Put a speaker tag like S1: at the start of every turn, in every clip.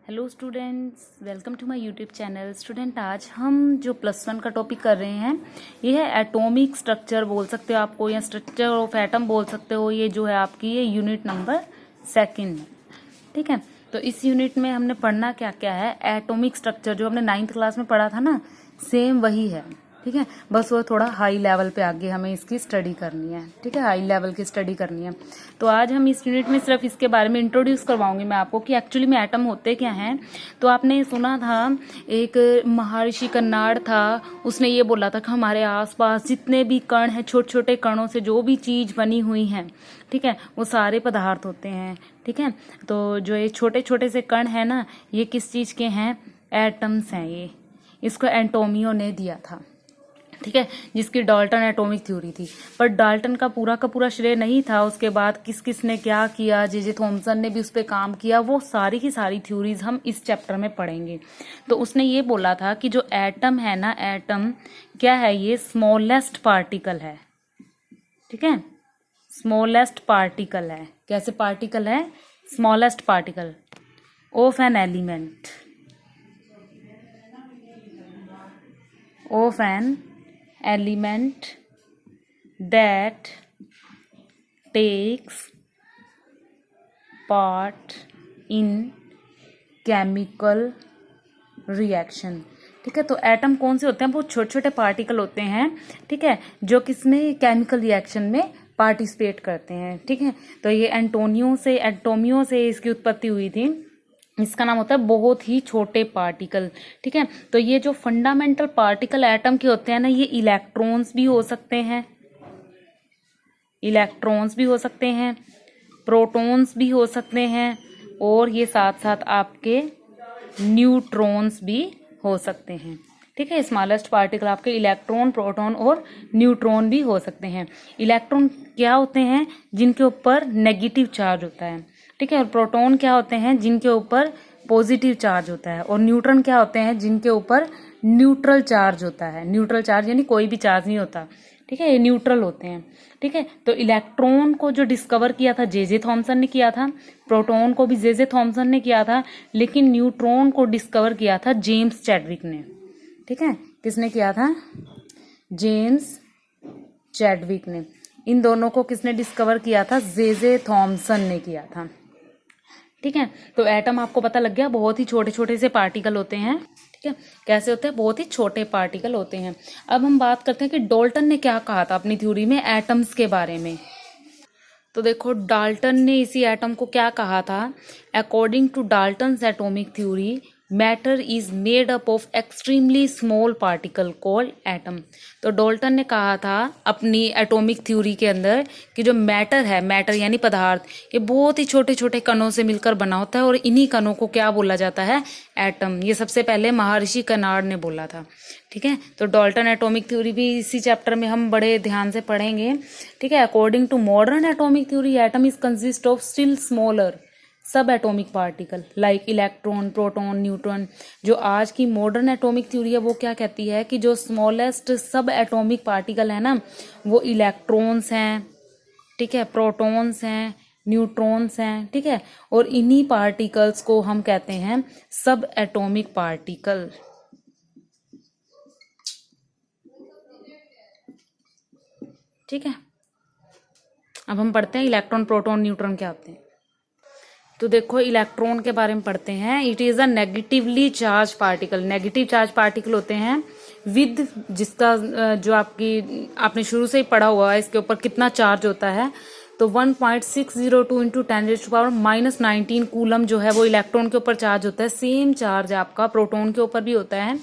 S1: Hello students, welcome to my YouTube channel. Student, आज हम जो +1 का टॉपिक कर रहे हैं ये है एटॉमिक स्ट्रक्चर बोल सकते हो आपको, या स्ट्रक्चर ऑफ एटम बोल सकते हो। ये जो है आपकी ये यूनिट नंबर 2 है, ठीक है। तो इस यूनिट में हमने पढ़ना क्या क्या है, एटॉमिक स्ट्रक्चर जो हमने 9th क्लास में पढ़ा था ना, सेम वही है, ठीक है। बस वो थोड़ा हाई लेवल पे आगे हमें इसकी स्टडी करनी है, ठीक है, हाई लेवल की स्टडी करनी है। तो आज हम इस यूनिट में सिर्फ इसके बारे में इंट्रोड्यूस करवाऊंगी मैं आपको कि एक्चुअली में एटम होते क्या हैं। तो आपने सुना था एक महर्षि कन्नाड था, उसने ये बोला था कि हमारे आसपास जितने भी कण हैं, छोटे छोटे कणों से जो भी चीज बनी हुई है, ठीक है, वो सारे पदार्थ होते हैं, ठीक है। तो जो ये छोटे छोटे से कण है ना, ये किस चीज के हैं, एटम्स हैं। ये इसको एंटोमियो ने दिया था, ठीक है, जिसकी डाल्टन एटॉमिक थ्योरी थी। पर डाल्टन का पूरा श्रेय नहीं था। उसके बाद किस किस ने क्या किया, जे थॉमसन ने भी उस पर काम किया, वो सारी की सारी थ्योरीज हम इस चैप्टर में पढ़ेंगे। तो उसने ये बोला था कि जो एटम है ना, एटम क्या है, ये स्मॉलेस्ट पार्टिकल है, ठीक है, स्मॉलेस्ट पार्टिकल है। कैसे पार्टिकल है, smallest particle of an element, of an element that takes part in chemical reaction, ठीक है। तो एटम कौन से होते हैं, बहुत छोटे छोटे पार्टिकल होते हैं, ठीक है, जो किसमें केमिकल रिएक्शन में पार्टिसिपेट करते हैं, ठीक है। तो ये एंटोमियो से इसकी उत्पत्ति हुई थी। इसका नाम होता है बहुत ही छोटे पार्टिकल, ठीक है। तो ये जो फंडामेंटल पार्टिकल एटम के होते हैं ना, ये इलेक्ट्रॉन्स भी हो सकते हैं, इलेक्ट्रॉन्स भी हो सकते हैं, प्रोटॉन्स भी हो सकते हैं, और ये साथ साथ आपके न्यूट्रॉन्स भी हो सकते हैं, ठीक है। स्मॉलेस्ट पार्टिकल आपके इलेक्ट्रॉन, प्रोटॉन और न्यूट्रॉन भी हो सकते हैं। इलेक्ट्रॉन क्या होते हैं, जिनके ऊपर नेगेटिव चार्ज होता है, ठीक है। और प्रोटॉन क्या होते हैं, जिनके ऊपर पॉजिटिव चार्ज होता है। और न्यूट्रॉन क्या होते हैं, जिनके ऊपर न्यूट्रल चार्ज होता है। न्यूट्रल चार्ज यानी कोई भी चार्ज नहीं होता, ठीक है, ये न्यूट्रल होते हैं, ठीक है। तो इलेक्ट्रॉन को जो डिस्कवर किया था जे थॉमसन ने किया था, प्रोटॉन को भी जे थॉमसन ने किया था, लेकिन न्यूट्रॉन को डिस्कवर किया था जेम्स चैडविक ने, ठीक है। किसने किया था, जेम्स चैडविक ने। इन दोनों को किसने डिस्कवर किया था, जे थॉमसन ने किया था, ठीक है। तो एटम आपको पता लग गया, बहुत ही छोटे छोटे से पार्टिकल होते हैं, ठीक है। कैसे होते हैं, बहुत ही छोटे पार्टिकल होते हैं। अब हम बात करते हैं कि डाल्टन ने क्या कहा था अपनी थ्योरी में एटम्स के बारे में। तो देखो, डाल्टन ने इसी एटम को क्या कहा था, according to Dalton's atomic theory matter is made up of extremely small particle called atom. तो डाल्टन ने कहा था अपनी एटॉमिक थ्योरी के अंदर कि जो मैटर है, मैटर यानी पदार्थ, ये बहुत ही छोटे छोटे कणों से मिलकर बना होता है, और इन्हीं कणों को क्या बोला जाता है, एटम। ये सबसे पहले महर्षि कन्नाड ने बोला था, ठीक है। तो डाल्टन एटॉमिक थ्योरी भी इसी चैप्टर में हम बड़े ध्यान से पढ़ेंगे, ठीक है। According to modern atomic theory atom is consist of still smaller sub atomic particle like electron, proton, neutron. जो आज की मॉडर्न एटॉमिक थ्योरी है वो क्या कहती है कि जो स्मॉलेस्ट सब एटॉमिक पार्टिकल है ना, वो इलेक्ट्रॉन्स हैं, ठीक है, प्रोटॉन्स हैं, न्यूट्रॉन्स हैं, ठीक है। और इन्हीं पार्टिकल्स को हम कहते हैं सब एटॉमिक पार्टिकल, ठीक है। अब हम पढ़ते हैं इलेक्ट्रॉन, प्रोटॉन, न्यूट्रॉन क्या होते हैं। तो देखो, इलेक्ट्रॉन के बारे में पढ़ते हैं। It is a negatively charge particle. Negative charge particle होते हैं विद, जिसका जो आपने शुरू से ही पढ़ा हुआ है, इसके ऊपर कितना चार्ज होता है, तो 1.602 इंटू 10⁻⁻19 कूलम जो है वो इलेक्ट्रॉन के ऊपर चार्ज होता है। सेम चार्ज आपका प्रोटॉन के ऊपर भी होता है,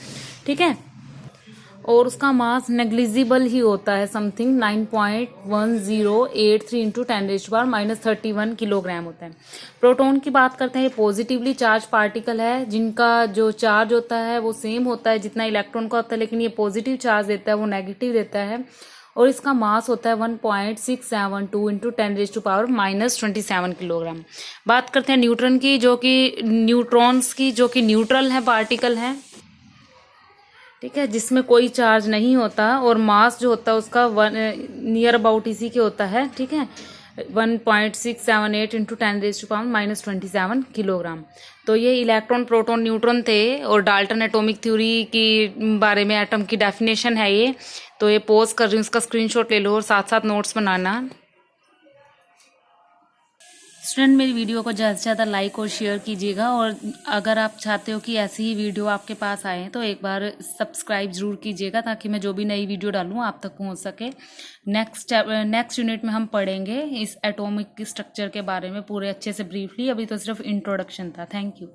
S1: ठीक है। और उसका मास नेग्लिजिबल ही होता है, समथिंग 9.1083 इंटू 10⁻31 किलोग्राम होता है। प्रोटॉन की बात करते हैं, ये पॉजिटिवली चार्ज पार्टिकल है, जिनका जो चार्ज होता है वो सेम होता है जितना इलेक्ट्रॉन का होता है, लेकिन ये पॉजिटिव चार्ज देता है, वो नेगेटिव देता है। और इसका मास होता है 1.672 इंटू 10⁻⁻27 किलोग्राम। बात करते हैं न्यूट्रॉन की, जो कि न्यूट्रॉन्स की, जो कि न्यूट्रल है पार्टिकल है, ठीक है, जिसमें कोई चार्ज नहीं होता, और मास जो होता है उसका नियर अबाउट इसी के होता है, ठीक है। 1.678 इंटू 10⁻⁻27 किलोग्राम। तो ये इलेक्ट्रॉन प्रोटॉन न्यूट्रॉन थे और डाल्टन एटॉमिक थ्योरी की बारे में एटम की डेफिनेशन है ये। तो ये पोज कर रही हूँ, उसका स्क्रीनशॉट ले लो और साथ साथ नोट्स बनाना। स्टूडेंट मेरी वीडियो को ज़्यादा से ज़्यादा लाइक और शेयर कीजिएगा, और अगर आप चाहते हो कि ऐसी ही वीडियो आपके पास आए तो एक बार सब्सक्राइब ज़रूर कीजिएगा, ताकि मैं जो भी नई वीडियो डालूँ आप तक पहुंच सके। नेक्स्ट यूनिट में हम पढ़ेंगे इस एटॉमिक स्ट्रक्चर के बारे में पूरे अच्छे से ब्रीफली। अभी तो सिर्फ इंट्रोडक्शन था। Thank you.